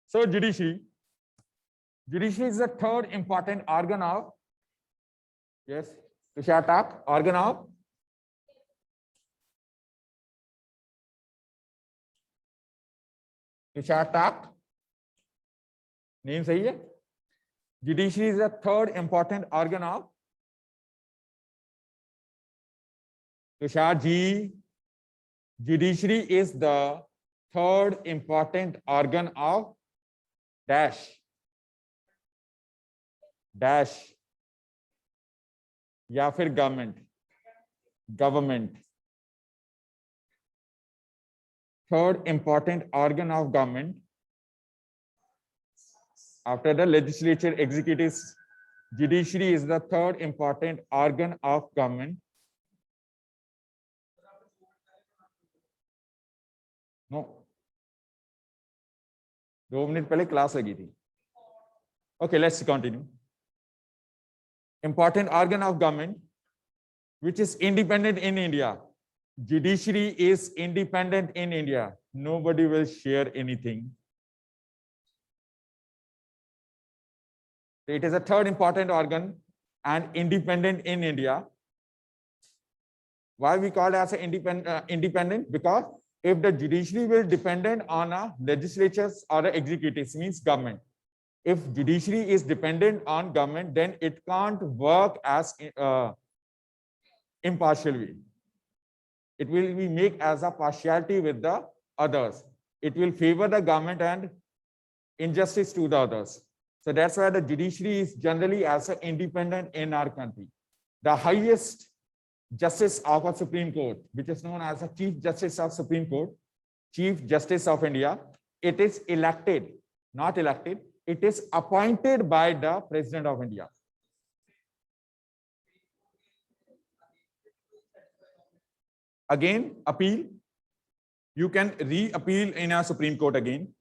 So judiciary is the third important organ of, yes, Tushar talk, organ of Tushar talk. Name सही है? Judiciary is the third important organ of Tushar ji. Judiciary is the third important organ of dash या फिर government. Third important organ of government after the legislature, executives. Judiciary is the third important organ of government. No, 2 minute पहले class लगी थी. Okay, let's continue. Important organ of government which is independent in India. Judiciary is independent in India. Nobody will share anything. It is a third important organ and independent in India. Why we call it as independent? Because if the judiciary will dependent on a legislatures or a executives, means government. If judiciary is dependent on government, then it can't work as impartial way. It will be make as a partiality with the others. It will favor the government and injustice to the others. So that's why the judiciary is generally as an independent in our country. The highest justice of a Supreme Court, which is known as the Chief Justice of Supreme Court, Chief Justice of India, it is elected, not elected, it is appointed by the President of India. Again, appeal. You can re-appeal in a Supreme Court again.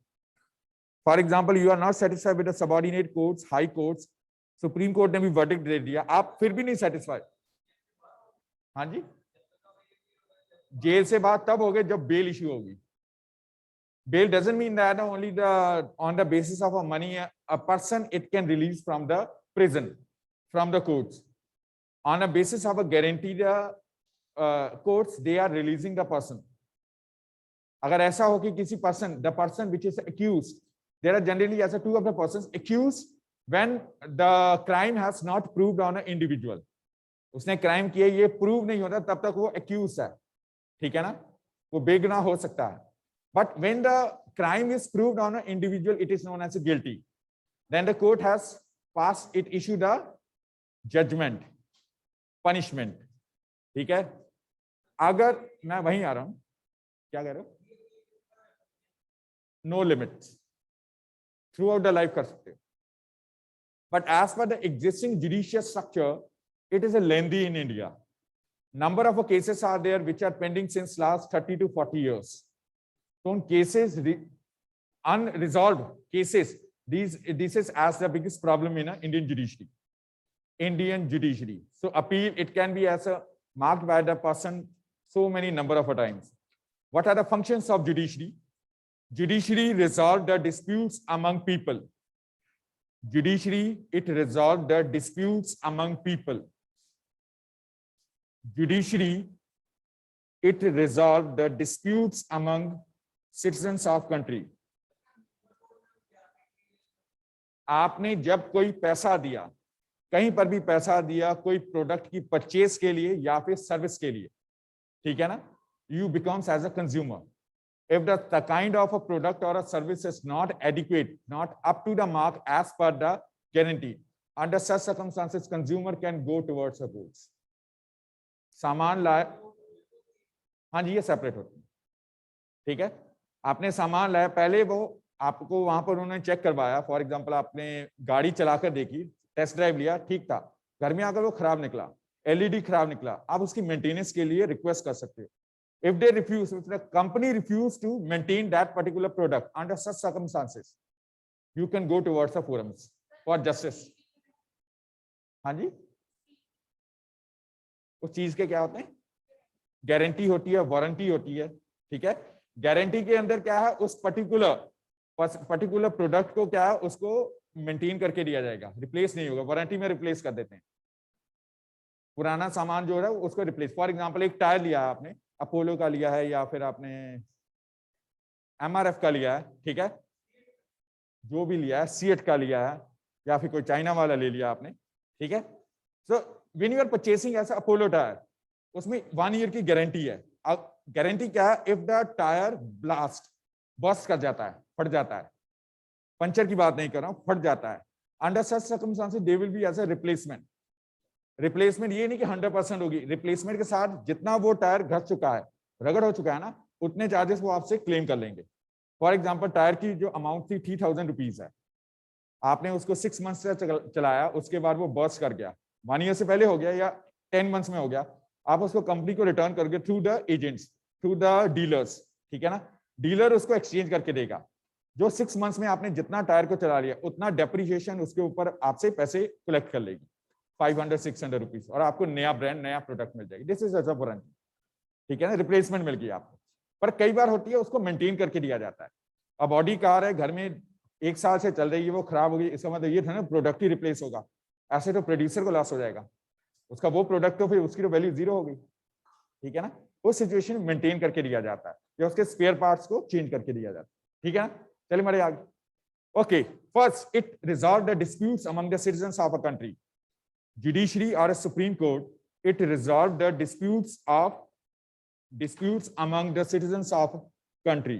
For example, you are not satisfied with the subordinate courts, high courts, Supreme Court ने भी verdict दे दिया, आप फिर भी नहीं satisfied. हाँ जी, jail से बात तब होगी जब bail issue होगी. Bail doesn't mean that only on the basis of a money a person it can release from the prison, from the courts. On a basis of a guarantee, the courts they are releasing the person. अगर ऐसा हो कि किसी person, the person which is accused, there are generally as a two of the persons accused when the crime has not proved on an individual. उसने crime किया ये prove नहीं होता तब तक वो accused है, ठीक है ना, वो बेगुनाह हो सकता है. But when the crime is proved on an individual, it is known as a guilty. Then the court has passed, it issued a judgment, punishment. ठीक है. अगर मैं वहीं आ रहा हूं, क्या कह रहे हो? No limits. Throughout the life कर सकते हो. But as per the existing judicial structure, it is a lengthy in India. Number of cases are there which are pending since last 30 to 40 years. So on cases, unresolved cases, this is as the biggest problem in Indian judiciary. So appeal, it can be as a marked by the person so many number of times. What are the functions of judiciary? Judiciary resolve the disputes among people. Judiciary, it resolve the disputes among people. Judiciary, it resolve the disputes among citizens of country. आपने जब कोई पैसा दिया, कहीं पर भी पैसा दिया कोई प्रोडक्ट की परचेज के लिए या फिर सर्विस के लिए, ठीक है ना, you becomes as a consumer. If the kind of a product or a service is not adequate, not up to the mark as per the guarantee, under such circumstances consumer can go towards the goods. सामान लाए, हाँ जी ये separate होती है, ठीक है. आपने सामान लाया, पहले वो आपको वहां पर उन्होंने चेक करवाया. फॉर एग्जांपल आपने गाड़ी चलाकर देखी, टेस्ट ड्राइव लिया, ठीक था. घर में आकर वो खराब निकला, एलईडी खराब निकला, आप उसकी मेंटेनेंस के लिए रिक्वेस्ट कर सकते हो. If they refuse, if the company refuse to maintain that particular product under such circumstances, you can go towards the forums for justice. हाँ जी, उस चीज के क्या होते हैं? गारंटी होती है, वारंटी होती है, ठीक है. गारंटी के अंदर क्या है? उस पर्टिकुलर पर्टिकुलर प्रोडक्ट को क्या है उसको मेंटेन करके दिया जाएगा, रिप्लेस नहीं होगा, वारंटी में रिप्लेस कर देते हैं पुराना सामान जो है उसको रिप्लेस। फॉर एग्जांपल एक टायर लिया है आपने, अपोलो का लिया है या फिर आपने एमआरएफ का लिया है, ठीक है, जो भी लिया है, सीएट का लिया है या फिर कोई चाइना वाला ले लिया आपने, ठीक है। So when you are purchasing ऐसा अपोलो टायर, उसमें 1 ईयर की गारंटी है। अब गारंटी क्या है, if the tyre blast bust कर जाता है, फट जाता है, पंचर की बात नहीं कर रहा हूं, फट जाता है, under such circumstances they will be as a replacement. Replacement ये नहीं कि 100% होगी, रिप्लेसमेंट के साथ जितना वो टायर घस चुका है, रगड़ हो चुका है ना, उतने चार्जेस वो आपसे क्लेम कर लेंगे। फॉर एग्जाम्पल टायर की जो अमाउंट थी 3000 रुपीज है, आपने उसको 6 मंथ से चलाया, उसके बाद वो बर्स्ट कर गया, 1 ईयर से पहले हो गया या 10 मंथ्स में हो गया, आप उसको कंपनी को रिटर्न करके through the agents, through the dealers, ठीक है ना, डीलर उसको एक्सचेंज करके देगा। जो 6 मंथ्स में आपने जितना टायर को चला लिया उतना डेप्रिसिएशन उसके ऊपर आपसे पैसे कलेक्ट कर लेगी, 500-600 रुपीज, और आपको नया ब्रांड नया प्रोडक्ट मिल जाएगी। This is as a warranty, ठीक है ना, रिप्लेसमेंट मिल गई आपको। पर कई बार होती है उसको मेंटेन करके दिया जाता है। अब बॉडी कार है, घर में 1 साल से चल रही है, वो खराब हो गई, इसका मतलब ये था ना प्रोडक्ट ही रिप्लेस होगा, ऐसे तो प्रोड्यूसर को लॉस हो जाएगा, उसका वो प्रोडक्ट तो फिर उसकी तो वैल्यू 0 हो गई, ठीक है ना। उस सिचुएशन में मेंटेन करके दिया जाता है या उसके स्पेयर पार्ट्स को चेंज करके दिया जाता है, ठीक है ना। चलिए हमारे आगे। Okay, first it resolve the disputes among the citizens of a country. Judiciary or a Supreme Court, it resolved the disputes among the citizens of country.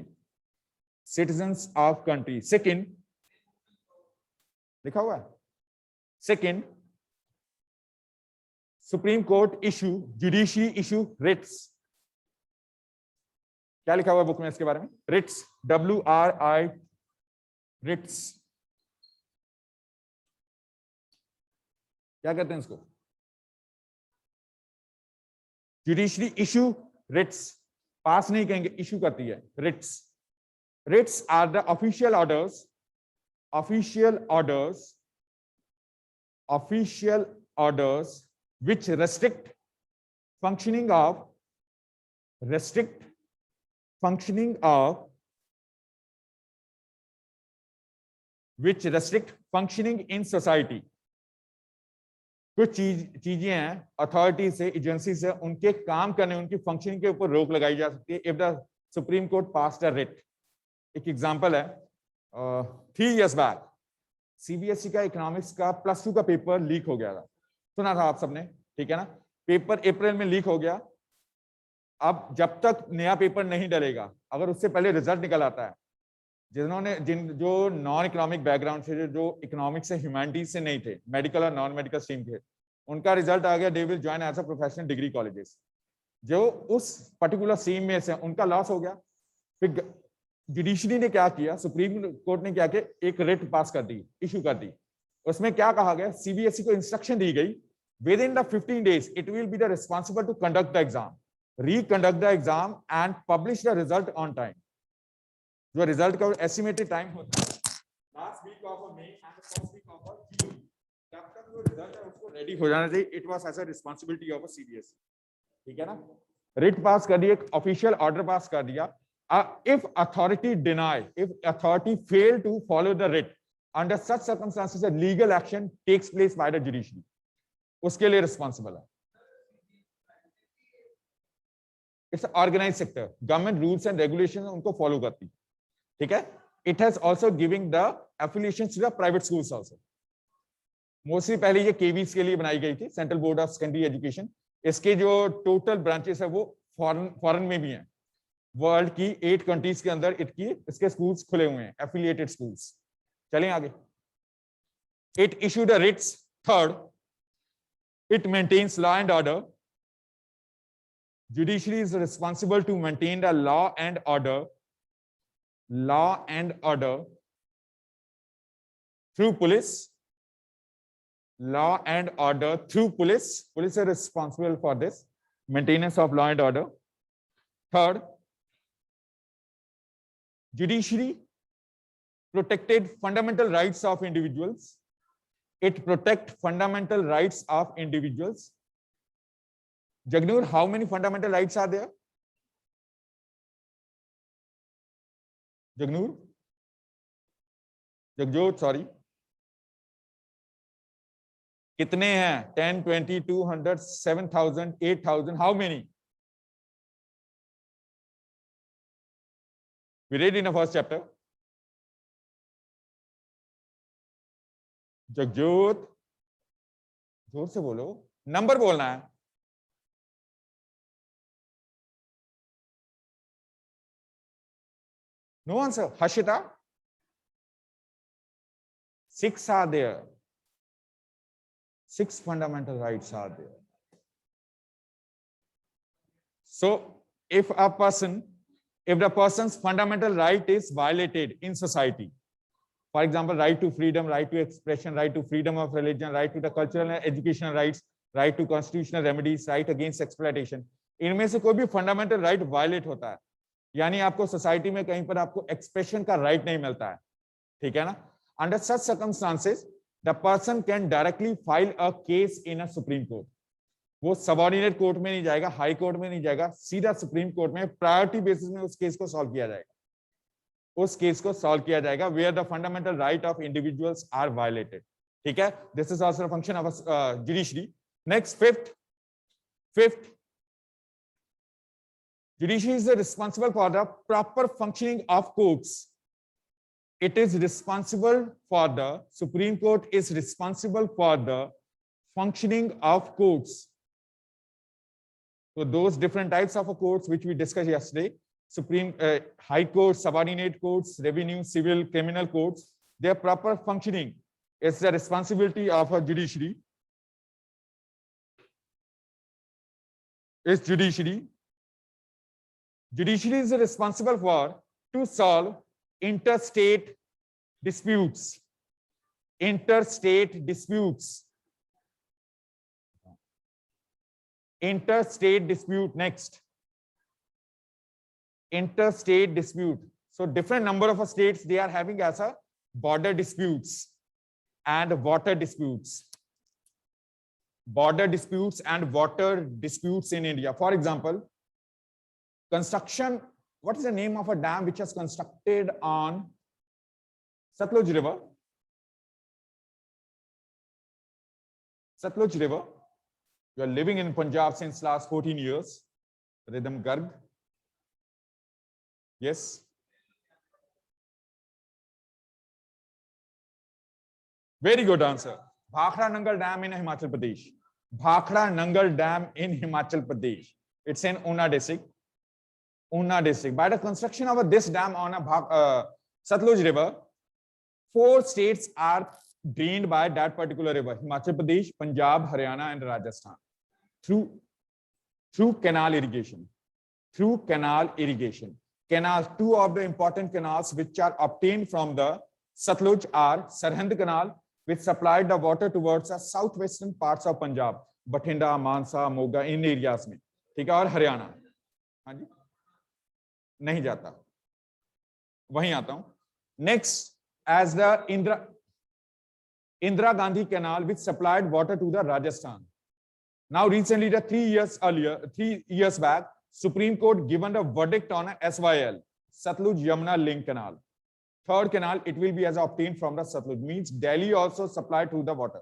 Citizens of country. Second, लिखा हुआ है। Second, Supreme Court issue, judiciary issue writs. क्या लिखा हुआ है book में इसके बारे में? Writs, WRI, writs. क्या कहते हैं इसको? जुडिशरी इशू रिट्स, पास नहीं कहेंगे, इशू करती है, writs. Writs are the official orders, official orders, official orders which restrict functioning of which restrict functioning in society. कुछ चीजें हैं अथॉरिटी से, एजेंसी से, उनके काम करने, उनकी फंक्शनिंग के ऊपर रोक लगाई जा सकती है if the supreme court passed a writ. एक एग्जांपल है, 3 इयर्स बैक सीबीएसई का इकोनॉमिक्स का +2 का पेपर लीक हो गया था, सुना था आप सबने, ठीक है ना। पेपर अप्रैल में लीक हो गया। अब जब तक नया पेपर नहीं डलेगा, अगर उससे पहले रिजल्ट निकल आता है, जो नॉन इकोनॉमिक बैकग्राउंड से, जो इकोनॉमिक्स से ह्यूमैनिटीज से नहीं थे, मेडिकल और नॉन मेडिकल स्ट्रीम थे, उनका रिजल्ट आ गया, they will join as a professional degree colleges. जो उस पर्टिकुलर स्ट्रीम में से उनका लॉस हो गया। फिर जुडिशरी ने क्या किया, सुप्रीम कोर्ट ने क्या किया, एक रिट पास कर दी, इशू कर दी। उसमें क्या कहा गया, सीबीएसई को इंस्ट्रक्शन दी गई, within the 15 days it will be the responsible to conduct the exam, reconduct the exam and publish the result on time. जो रिजल्ट का एस्टिमेटेड टाइम होता है last week of May and first week of June, तब तक जो result है उसको ready हो जाना चाहिए। It was as a responsibility of CBSE, ठीक है ना। रिट पास कर दिया, एक ऑफिशियल ऑर्डर पास कर दिया। If authority deny, if authority fail to follow the writ, under such circumstances a legal action takes place by the judiciary, उसके लिए रिस्पांसिबल है। It's organised sector, government rules and regulation उनको follow करती है, ठीक है। It has also giving the affiliation to the private schools also. Mostly पहले ये केवीस के लिए बनाई गई थी, central board of secondary education. इसके जो टोटल ब्रांचेस है वो फॉरेन में भी हैं, वर्ल्ड की 8 कंट्रीज के अंदर इसके स्कूल्स खुले हुए हैं, एफिलिएटेड स्कूल्स। चलें आगे। It issued a writs. Third, it maintains law and order. Judiciary is responsible to maintain the law and order through police. Law and order through police. Police are responsible for this maintenance of law and order. Third, judiciary protected fundamental rights of individuals. It protects fundamental rights of individuals. Jagnur, how many fundamental rights are there? Jagnur? Jagjot sorry, कितने हैं? 10, 20, 200, 7,000, 8,000, how many? We read in the first chapter. Jagjot, जोर से बोलो, number बोलना है। No answer. Hashita? 6 are there. 6 fundamental rights are there. So if the person's fundamental right is violated in society, for example, right to freedom, right to expression, right to freedom of religion, right to the cultural and educational rights, right to constitutional remedies, right against exploitation, इनमें से कोई भी fundamental right violate होता है, यानी आपको society में कहीं पर आपको एक्सप्रेशन का राइट नहीं मिलता है, ठीक है ना? Under such circumstances the person can directly file a case in a supreme court. वो सबऑर्डिनेट कोर्ट में नहीं जाएगा, हाई कोर्ट में नहीं जाएगा, सीधा सुप्रीम कोर्ट में प्रायोरिटी बेसिस में उस केस को सॉल्व किया जाएगा, उस केस को सॉल्व किया जाएगा where the fundamental right of individuals are violated, ठीक है? This is also a function of judiciary. Next, fifth, judiciary is responsible for the proper functioning of courts. It is responsible for the Supreme Court is responsible for the functioning of courts. So those different types of courts which we discussed yesterday, Supreme High Court, subordinate courts, revenue, civil, criminal courts, their proper functioning is the responsibility of a judiciary. Judiciary is responsible for to solve interstate disputes. Interstate dispute. Next, interstate dispute. So different number of states they are having as a border disputes and water disputes. Border disputes and water disputes in India. For example, construction, what is the name of a dam which was constructed on Satluj River? Satluj River. You are living in Punjab since last 14 years. Rhythm Garg. Yes. Very good answer. Bhakhra Nangal Dam in Himachal Pradesh. Bhakhra Nangal Dam in Himachal Pradesh. It's in Una district. Una district. By the construction of this dam on a Satluj River, 4 states are drained by that particular river: Himachal Pradesh, Punjab, Haryana, and Rajasthan, through canal irrigation. Through canal irrigation. Canals, 2 of the important canals which are obtained from the Satluj are Sarhind Canal, which supplied the water towards the southwestern parts of Punjab, Bathinda, Mansa, Moga, in areas में, ठीक है, और हरियाणा। हाँ जी, नहीं जाता, वहीं आता हूं। Next, as the Indira Gandhi Canal, which supplied water to the Rajasthan. Now recently, 3 years back, Supreme Court given a verdict on a SYL, Satluj Yamuna Link Canal. 3rd canal, it will be as obtained from the Satluj, means Delhi also supplied to the water.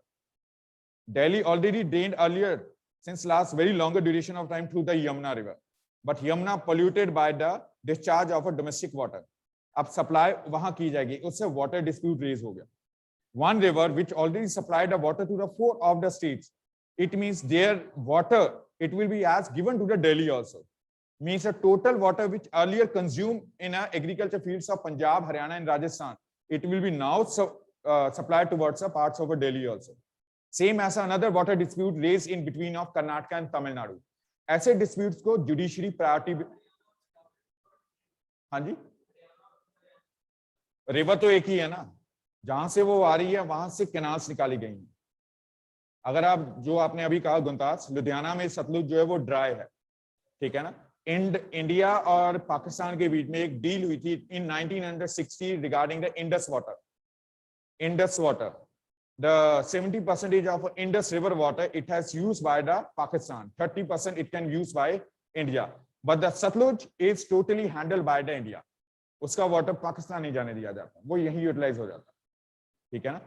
Delhi already drained earlier since last very longer duration of time through the Yamuna River, but Yamuna polluted by the discharge of a domestic water. अब supply वहां की जाएगी, उससे water dispute raise हो गया. One river which already supplied the water to the 4 of the states, it means their water, it will be as given to the Delhi also. Means the total water which earlier consumed in agriculture fields of Punjab, Haryana and Rajasthan, it will be now supplied towards the parts of Delhi also. Same as another water dispute raised in between of Karnataka and Tamil Nadu. ऐसे disputes को judiciary priority. हाँ जी, river तो एक ही है ना, जहां से वो आ रही है वहां से कैनाल्स निकाली गई हैं. अगर आप जो आपने अभी कहा गुंतास, लुधियाना में सतलुज जो है वो ड्राई है, ठीक है ना. इंडिया और पाकिस्तान के बीच में एक डील हुई थी इन 1960 regarding the Indus water. Indus water, the 70% of Indus river water it has used by the Pakistan, 30% it can use by India, but the Satluj is totally handled by the India. उसका water Pakistan नहीं जाने दिया जाता, वो यहीं utilise हो जाता. ठीक है ना।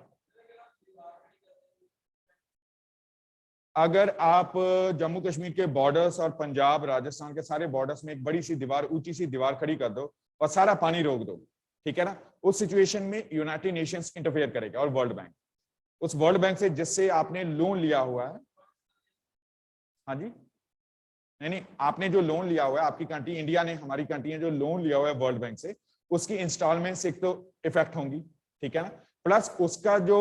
अगर आप जम्मू कश्मीर के बॉर्डर्स और पंजाब राजस्थान के सारे बॉर्डर्स में एक बड़ी सी दीवार, ऊंची सी दीवार खड़ी कर दो और सारा पानी रोक दो, ठीक है ना, उस सिचुएशन में यूनाइटेड नेशंस इंटरफेयर करेगा और वर्ल्ड बैंक, उस वर्ल्ड बैंक से जिससे आपने लोन लिया हुआ है, हाँ जी, नहीं, आपने जो लोन लिया हुआ है, आपकी कंट्री इंडिया ने, हमारी कंट्री ने जो लोन लिया हुआ है वर्ल्ड बैंक से, उसकी इंस्टॉलमेंट्स एक तो इफेक्ट होंगी, ठीक है ना, प्लस उसका जो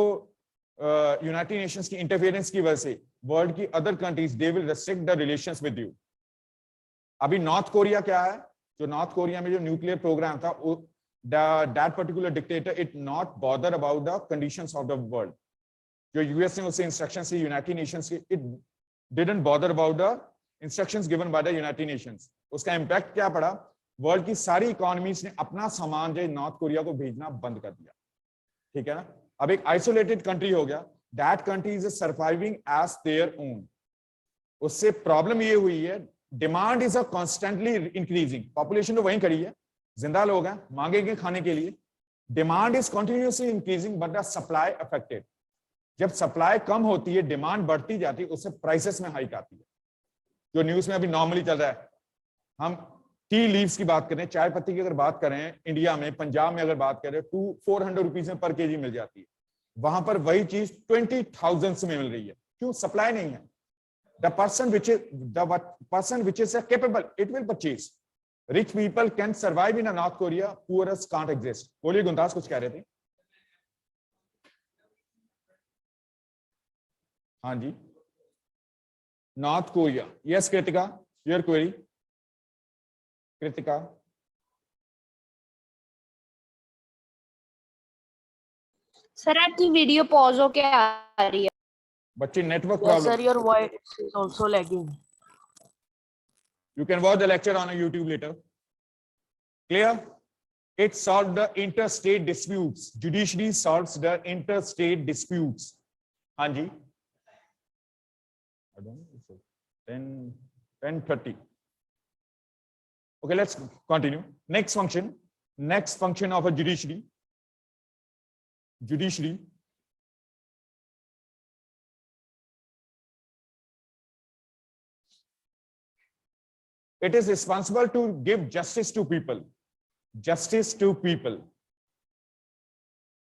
यूनाइटेड नेशंस की इंटरफेरेंस की वजह से वर्ल्ड की other countries they will restrict the relations with you. अभी नॉर्थ कोरिया क्या है, जो नॉर्थ कोरिया में जो न्यूक्लियर प्रोग्राम था, that particular dictator it not bother about the conditions of the world. जो यूएस ने उसे इंस्ट्रक्शन सी यूनाइटेड नेशंस की, it didn't bother about the instructions given by the United Nations. उसका impact क्या पड़ा, world की सारी इकोनॉमीज ने अपना सामान जो नॉर्थ कोरिया को भेजना बंद कर दिया, ठीक है ना। अब एक आइसोलेटेड कंट्री हो गया, that country is surviving as their own. उससे प्रॉब्लम ये हुई है, demand is a constantly increasing, population तो वहीं खड़ी है, जिंदा लोग हैं, मांगेंगे खाने के लिए, demand is continuously increasing but the supply affected. जब सप्लाई कम होती है, डिमांड बढ़ती जाती है, उससे प्राइसेस में हाइक आती है। जो न्यूज में अभी नॉर्मली चल रहा है, हम टी लीव्स की बात करें, चाय पत्ती की अगर बात करें, इंडिया में पंजाब में अगर बात करें, 400 रुपीज में पर केजी मिल जाती है, वहां पर वही चीज 20,000 में मिल रही है। क्यों? सप्लाई नहीं है। the person which is capable, it will purchase. Rich people can survive in a North Korea, poorest can't exist. बोलिए गुंदास, कुछ कह रहे थे? हाँ जी, North Korea, yes Kritika, your query Kritika. Sir आपकी वीडियो पॉज होके आ रही है। बच्चे network Yes, problem. sir, your voice is also lagging. You can watch the lecture on a YouTube later. Clear? It solved the interstate disputes. Judiciary solves the interstate disputes. हाँ जी, I don't know, 10:30. Okay, let's continue. Next function of a judiciary. It is responsible to give justice to people.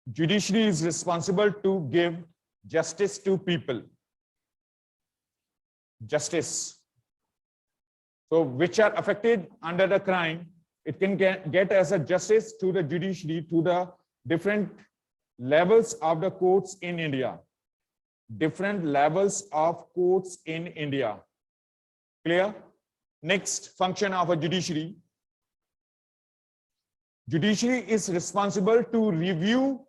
Judiciary is responsible to give justice to people. Justice. So which are affected under the crime, it can get as a justice to the judiciary, to the different levels of the courts in India. Different levels of courts in India. Clear? Next function of a judiciary. Judiciary is responsible to review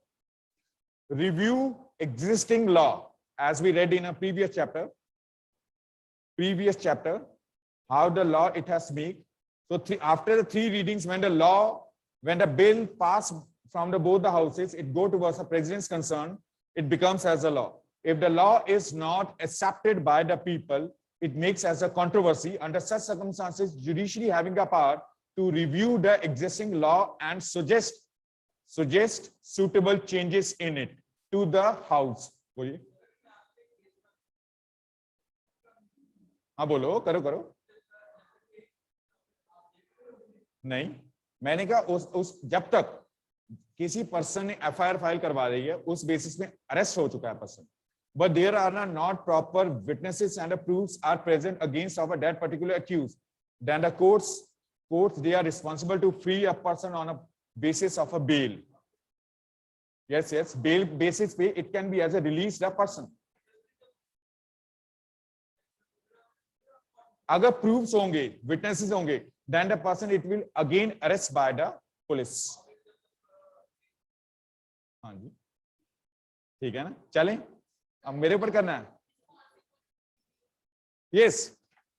existing law, as we read in a previous chapter, how the law it has made. So after the 3 readings, when the bill passed from both the houses, it go towards the president's concern, it becomes as a law. If the law is not accepted by the people, it makes as a controversy. Under such circumstances, judiciary having a power to review the existing law and suggest suitable changes in it to the house. बोलिए, हाँ बोलो, करो। नहीं, मैंने कहा उस जब तक किसी पर्सन ने एफआईआर फाइल करवा दी है, उस बेसिस में अरेस्ट हो चुका है person, but there are not proper witnesses and proofs are present against of that particular accused, then the courts they are responsible to free a person on a basis of a bail. Yes, bail basis पे it can be as a release the person. अगर proofs होंगे, witnesses होंगे, then the person it will again arrest by the police. हाँ जी, ठीक है ना, चलें, अब मेरे ऊपर करना है. Yes,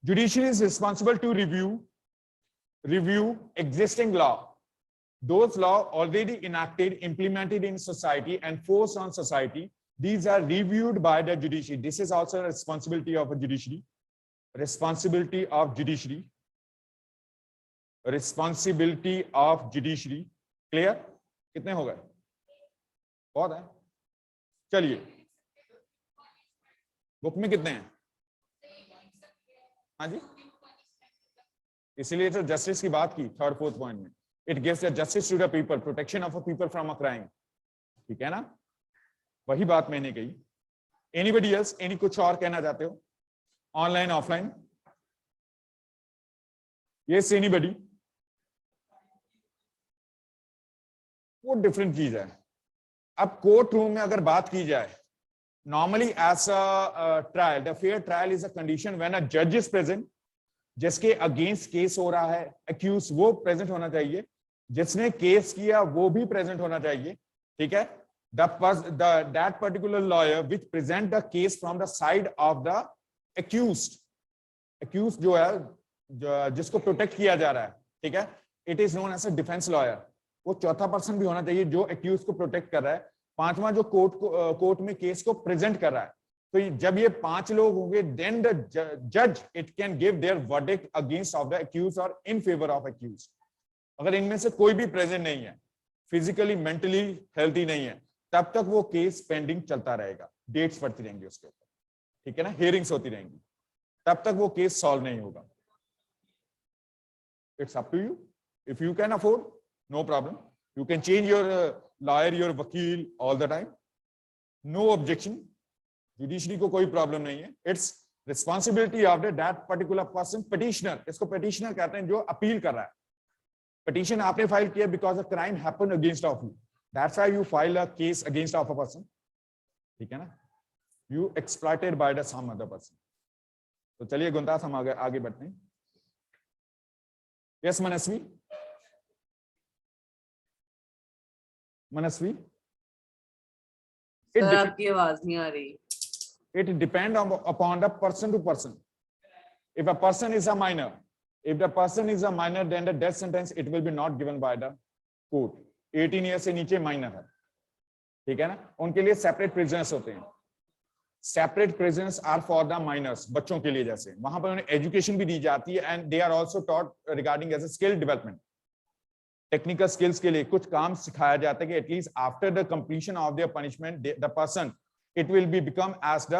judiciary is responsible to review existing law. Those law already enacted, implemented in society and forced on society, these are reviewed by the judiciary. This is also a responsibility of a judiciary. Responsibility of judiciary. Responsibility of judiciary. Clear? कितने हो गए? बहुत है. चलिए, book में कितने हैं? हाँ जी, इसीलिए तो जस्टिस की बात की थर्ड फोर्थ पॉइंट में। It gives the justice to the people, protection of a people from a crime. ठीक है ना, वही बात मैंने कही। एनीबडी एल्स, एनी कुछ और कहना चाहते हो? Online offline? Yes anybody? वो डिफरेंट चीज है। अब कोर्ट रूम में अगर बात की जाए, normally as a trial, the fair trial is a condition when a जज इज प्रेजेंट, जिसके अगेंस्ट केस हो रहा है, अक्यूज वो प्रेजेंट होना चाहिए, जिसने केस किया वो भी प्रेजेंट होना चाहिए। ठीक है, that particular lawyer which present the case from the side of the accused जो है, जिसको प्रोटेक्ट किया जा रहा है, ठीक है, it is known as a defence lawyer. वो चौथा पर्सन भी होना चाहिए जो अक्यूज को प्रोटेक्ट कर रहा है, पांचवा जो कोर्ट में केस को प्रेजेंट कर रहा है। तो जब ये 5 लोग होंगे, देन द जज it can give their verdict against of the accuse और इन फेवर ऑफ अक्यूज। अगर इनमें से कोई भी प्रेजेंट नहीं है, फिजिकली मेंटली हेल्थी नहीं है, तब तक वो केस पेंडिंग चलता रहेगा, डेट्स पड़ती रहेंगी उसके ऊपर। ठीक है ना, हियरिंग्स होती रहेंगी, तब तक वो केस सॉल्व नहीं होगा। It's up to you, if you can afford, no problem, you can change your lawyer, your वकील all the time, no objection. Judiciary को कोई प्रॉब्लम नहीं है। It's responsibility of that particular person, petitioner, इसको petitioner कहते हैं जो appeal कर रहा है। पिटिशन आपने फाइल किया because a crime happened against of you, that's why you file a case against of a person. ठीक है ना, you exploited by the some other person. तो चलिए गुंदास, हम आगे बढ़ते हैं। यस मनस्वी? मनस्वी, सर आपकी आवाज नहीं आ रही। It depends upon the person to person. If a person is a minor, then the death sentence it will be not given by the court. 18 years से नीचे minor है, ठीक है ना, उनके लिए separate prisons होते हैं। Separate prisons are for the minors, बच्चों के लिए, जैसे वहां पर उन्हें education भी दी जाती है and they are also taught regarding as a skill development. Technical skills के लिए कुछ काम सिखाया जाता है कि at least after the completion of their punishment, the person it will be become as the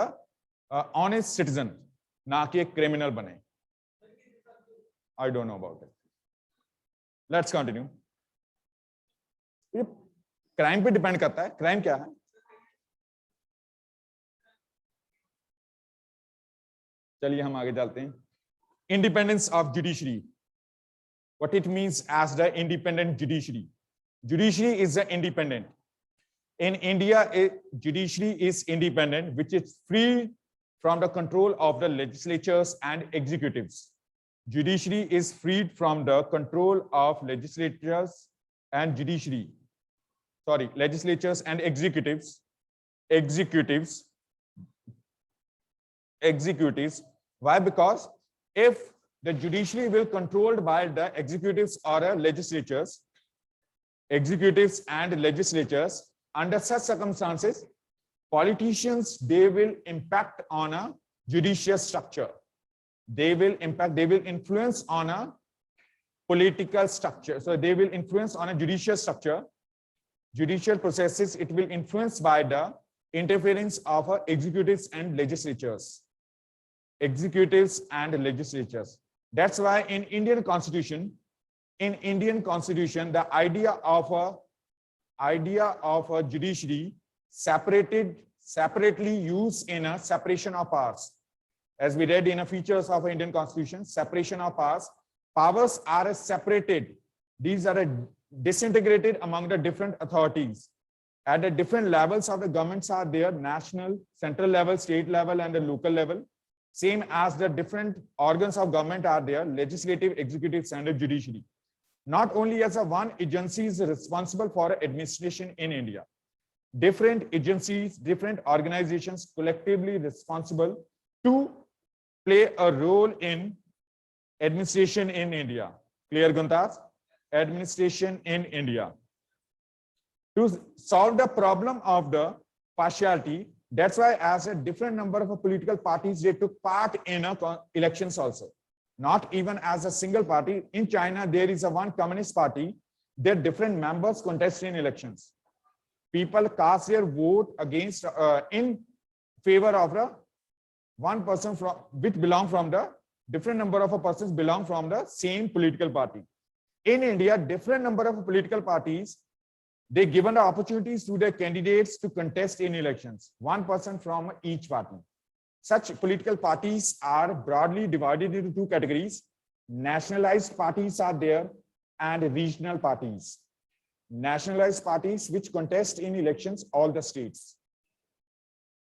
honest citizen, ना कि एक criminal बने। I don't know about it. Let's continue. ये crime पे depend करता है। crime क्या है? चलिए हम आगे चलते हैं। Independence of judiciary. What it means as the independent judiciary. Judiciary is the independent. In India, judiciary is independent, which is free from the control of the legislatures and executives. Judiciary is freed from the control of legislatures and legislatures and executives. Why? Because if the judiciary will controlled by the executives or legislatures, under such circumstances, politicians, they will impact on a judicial structure. They will influence on a political structure. So they will influence on a judicial structure. Judicial processes, it will influence by the interference of executives and legislatures. That's why in Indian Constitution, the idea of a judiciary separately used in a separation of powers. As we read in a features of Indian Constitution, separation of powers. Powers are separated. These are disintegrated among the different authorities. At the different levels of the governments are there, national, central level, state level, and the local level. Same as the different organs of government are there, legislative, executive, and the judiciary. Not only as a one agency is responsible for administration in India. Different agencies, different organizations collectively responsible to play a role in administration in India. Clear, Guntas? Administration in India. To solve the problem of the partiality, that's why as a different number of political parties, they took part in elections also. Not even as a single party. In China, there is a one communist party. Their different members contest in elections. people cast their vote against in favor of the one person from which belong from the different number of persons belong from the same political party. In India, different number of political parties, they given the opportunities to their candidates to contest in elections, one person from each party. Such political parties are broadly divided into two categories. Nationalized parties are there and regional parties. Nationalized parties which contest in elections all the states.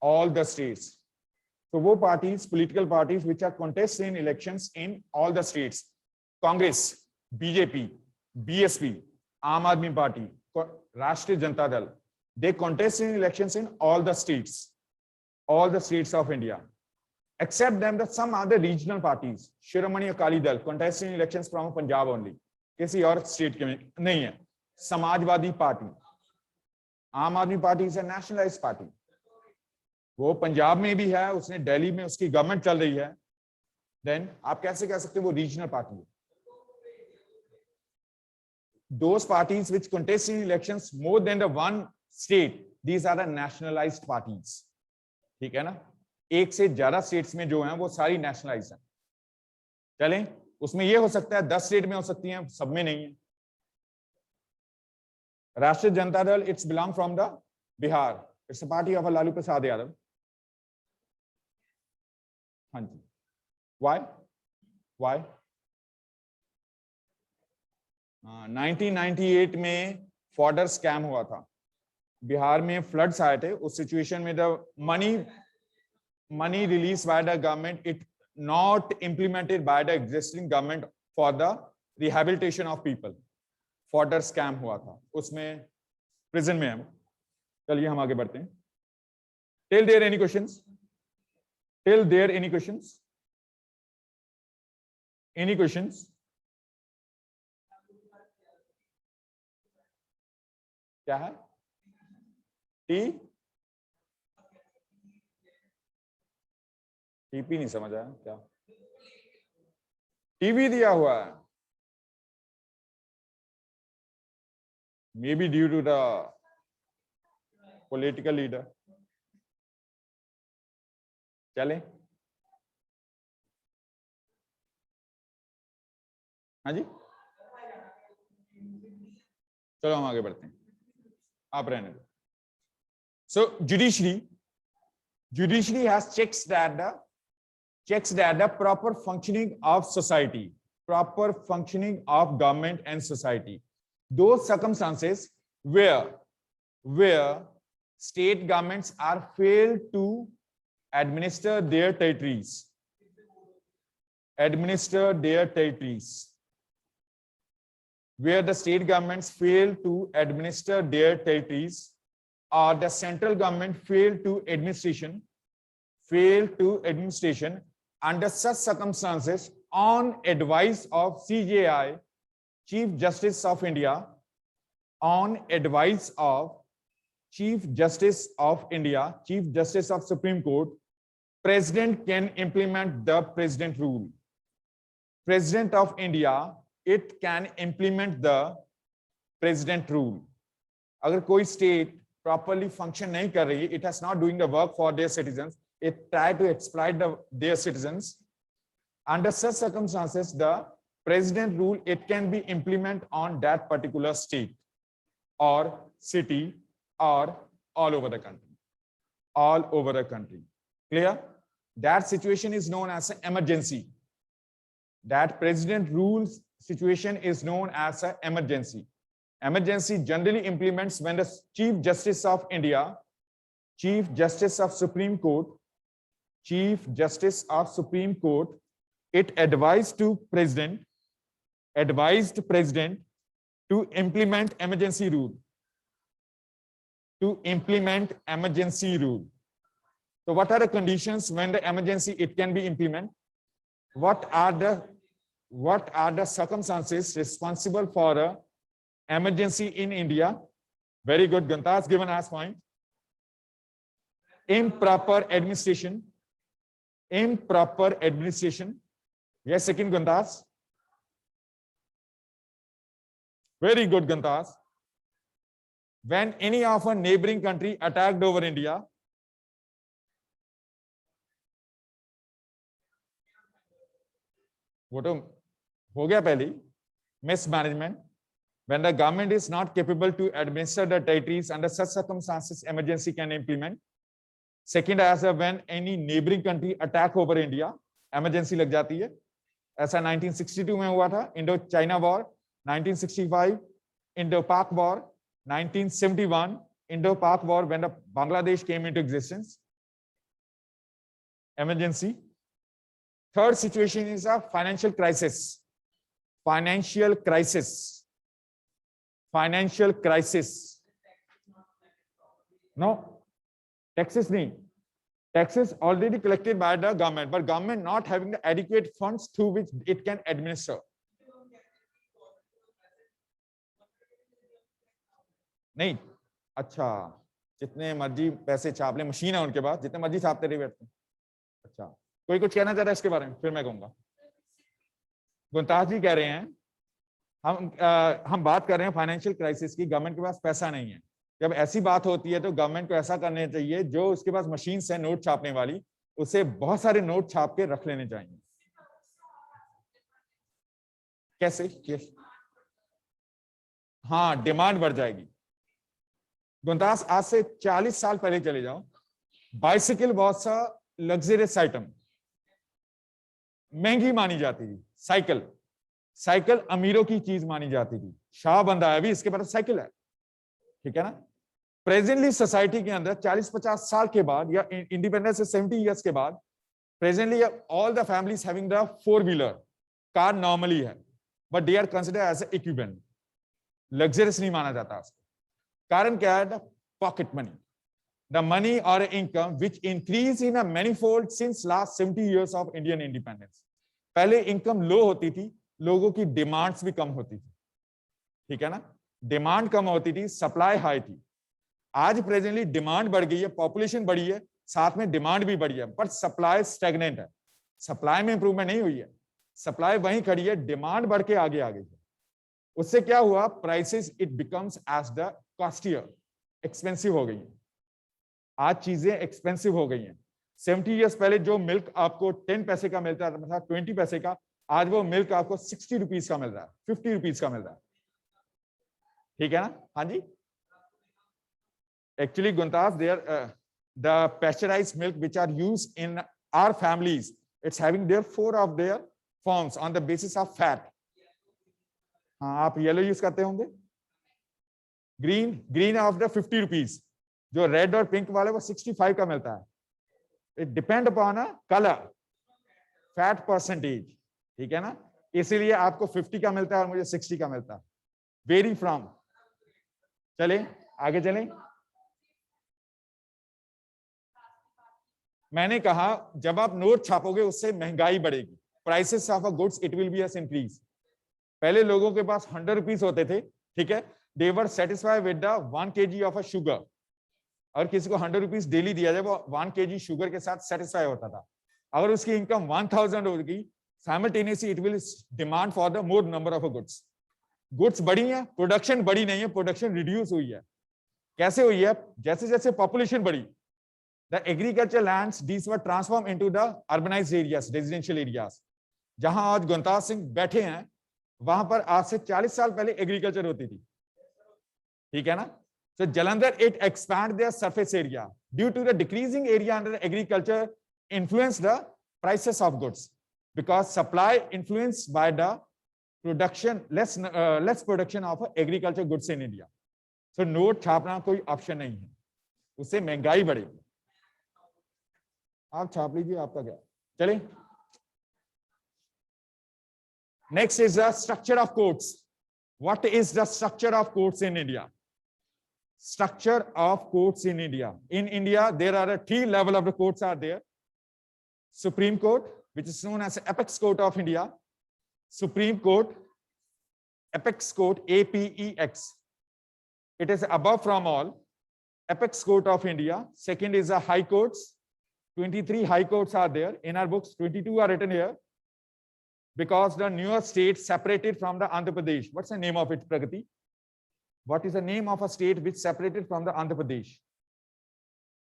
All the states. So वो parties, political parties which are contest in elections in all the states. Congress, BJP, BSP, Aam Aadmi Party, Rashtriya Janata Dal. They contest in elections in all the states of India. Except them that some other regional parties, Shiromani Akali Dal, contest in elections from Punjab only. किसी और state के में नहीं है. Samajwadi party, आम आदमी party is a nationalised party. वो पंजाब में भी है, उसने दिल्ली में उसकी गवर्नमेंट चल रही है. देन आप कैसे कह सकते हो वो रीजनल पार्टी है? Those parties which contest in elections more than the one state, these are the nationalized parties. ठीक है ना? एक से ज्यादा स्टेट्स में जो हैं वो सारी नेशनलाइज हैं. चलें, उसमें ये हो सकता है 10 स्टेट में हो सकती हैं, सब में नहीं है. Rashtriya Janata Dal, it's belong from the Bihar. It's a party of Lalu Prasad Yadav. हाँ जी. व्हाई 1998 में फॉर्डर स्कैम हुआ था. बिहार में फ्लड्स आए थे. उस सिचुएशन में the money released by the government, it not implemented by the existing government for the rehabilitation of people. Fodder scam हुआ था, उसमें प्रिजन में हम. चलिए हम आगे बढ़ते हैं. Till there any questions? Any questions? क्या है? टीपी नहीं समझ आया क्या? टीवी दिया हुआ है. May be due to the political leader. चले, हाँ जी, चलो हम आगे बढ़ते हैं. आप रहने दो. So judiciary has checks that the proper functioning of society, proper functioning of government and society. Those circumstances where state governments are failed to administer their territories, where the state governments fail to administer their territories, or the central government fail to administration, under such circumstances, on advice of CJI, Chief Justice of India, Chief Justice of Supreme Court, President can implement the President rule. President of India, it can implement the President rule. अगर कोई state properly function नहीं कर रही, it is not doing the work for their citizens, it try to exploit their citizens. Under such circumstances, the President rule, it can be implemented on that particular state or city or all over the country. Clear? That situation is known as an emergency. That President rules situation is known as an emergency. Emergency generally implements when the Chief Justice of India, Chief Justice of Supreme Court, it advised President to implement emergency rule. So what are the conditions when the emergency it can be implemented? What are the circumstances responsible for a emergency in India? Very good, Ganta has given us point. Improper administration. Yes, second Gantas. Very good, Gantas. when any of a neighboring country attacked over India, वो तो हो गया पहले ही, mismanagement, when the government is not capable to administer the territories under such circumstances emergency can implement. Second, as when any neighboring country attack over India, emergency लग जाती है. ऐसा 1962 में हुआ था, इंडो चाइना वॉर, 1965 इंडो पाक war, 1971 Indo पाक war when the Bangladesh came into existence, emergency. Third situation is a financial crisis. Financial crisis. Financial crisis. No, taxes nahi. Taxes already collected by the government, but government not having the adequate funds through which it can administer. नहीं, अच्छा, जितने मर्जी पैसे छाप ले, machine है उनके पास, जितने मर्जी छापते रहे बैठते हैं. अच्छा, कोई कुछ कहना चाह रहा है इसके बारे में, फिर मैं कहूंगा. गुंताज जी कह रहे हैं हम बात कर रहे हैं फाइनेंशियल क्राइसिस की, गवर्नमेंट के पास पैसा नहीं है. जब ऐसी बात होती है तो गवर्नमेंट को ऐसा करना चाहिए, जो उसके पास मशीन है नोट छापने वाली, उसे बहुत सारे नोट छाप के रख लेने चाहिए. कैसे? हाँ, डिमांड बढ़ जाएगी. गुंतास, आज से 40 साल पहले चले जाओ, bicycle was a luxurious item, महंगी मानी जाती थी. साइकिल अमीरों की चीज मानी जाती थी. शाह बंदा है, अभी इसके पास साइकिल है, ठीक है ना. प्रेजेंटली सोसाइटी के अंदर 40-50 साल के बाद या इंडिपेंडेंस से 70 इयर्स के बाद, presently all the families having the four wheeler car normally है, but they are considered as a equipment. Luxurious नहीं माना जाता उसको. कारण क्या है? The pocket money, the money और income which increase in a manifold since last 70 years of Indian independence. पहले इनकम लो होती थी, लोगों की डिमांड्स भी कम होती थी, ठीक है ना. डिमांड कम होती थी, सप्लाई हाई थी. आज प्रेजेंटली डिमांड बढ़ गई है, पॉपुलेशन बढ़ी है, साथ में डिमांड भी बढ़ी है, पर सप्लाई स्टैग्नेंट है. सप्लाई में इंप्रूवमेंट नहीं हुई है, सप्लाई वहीं खड़ी है, डिमांड बढ़ के आगे आ गई है. उससे क्या हुआ? Prices it becomes as the costlier, expensive हो गई है. आज चीजें एक्सपेंसिव हो गई हैं. 70 इयर्स पहले जो मिल्क आपको 10 पैसे का मिलता था, 20 पैसे का, आज वो मिल्क आपको 60 रुपीज का मिल रहा है, 50 रुपीज का मिल रहा है, ठीक है ना. हाँ जी. Actually, Guntas, the pasteurized milk which are used in our families, it's having their 4 of their forms on the basis of fat. हाँ, आप येलो यूज करते होंगे. ग्रीन ऑफ द 50 रुपीज, जो रेड और पिंक वाले वो 65 का मिलता है. It depend upon a colour, fat percentage, ठीक है ना. इसीलिए आपको 50 का मिलता है और मुझे 60 का मिलता है. Very from. चले आगे चलें. मैंने कहा जब आप नोट छापोगे उससे महंगाई बढ़ेगी, prices of a goods it will B S increase. पहले लोगों के पास 100 रुपीज होते थे, ठीक है, they were satisfied with the 1 kg of a sugar. और किसी को 100 रुपीज डेली दिया जाए, वो 1 kg शुगर के साथ सेटिस्फाई होता था. अगर उसकी इनकम 1000 होगी, simultaneously it will demand for the more number of goods. Goods बढ़ी है, प्रोडक्शन बढ़ी नहीं है, प्रोडक्शन रिड्यूस हुई है. कैसे हुई है? जैसे जैसे पॉपुलेशन बढ़ी, the agricultural lands these were transformed into the urbanized areas, residential areas. जहां आज गुंताज सिंह बैठे हैं, वहां पर आज से 40 साल पहले एग्रीकल्चर होती थी, ठीक है ना. So Jalandhar it expand their surface area due to the decreasing area under agriculture influenced the prices of goods because supply influenced by the production less production of agriculture goods in India. So note छापना कोई option नहीं है, उससे महंगाई बढ़ेगी. आप छाप लीजिए, आपका क्या. चले. Next is the structure of courts. What is the structure of courts in India? Structure of courts in India. In India, there are 3 levels of the courts are there. Supreme Court, which is known as Apex Court of India. Supreme Court, Apex Court, APEX. It is above from all. Apex Court of India. Second is the High Courts. 23 High Courts are there. In our books, 22 are written here. Because the newer state separated from the Andhra Pradesh. What's the name of it, Pragati? What is the name of a state which separated from the Andhra Pradesh?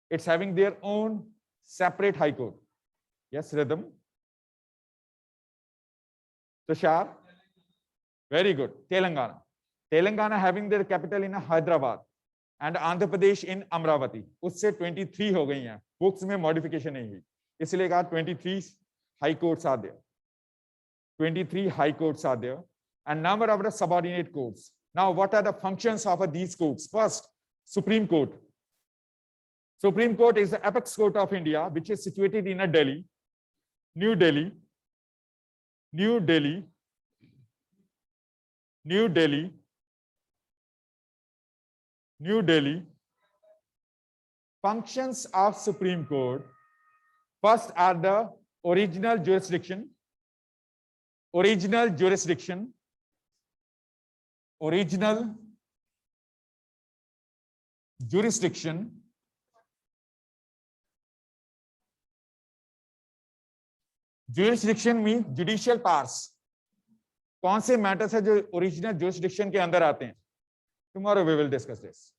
It's having their own separate high court. Yes, Rhythm. Tushar. Very good. Telangana. Telangana having their capital in Hyderabad and Andhra Pradesh in Amravati. उससे 23 हो गई हैं. Books में modification नहीं हुई. इसलिए कहा 23 high courts are there. 23 high courts are there and number of the subordinate courts. Now, what are the functions of these courts? First, Supreme Court. Supreme Court is the apex court of India, which is situated in Delhi, New Delhi, New Delhi, New Delhi, New Delhi. Functions of Supreme Court. First are the original jurisdiction, original jurisdiction, original jurisdiction, jurisdiction means judicial powers. कौन से matters है जो original jurisdiction के अंदर आते हैं? Tomorrow we will discuss this.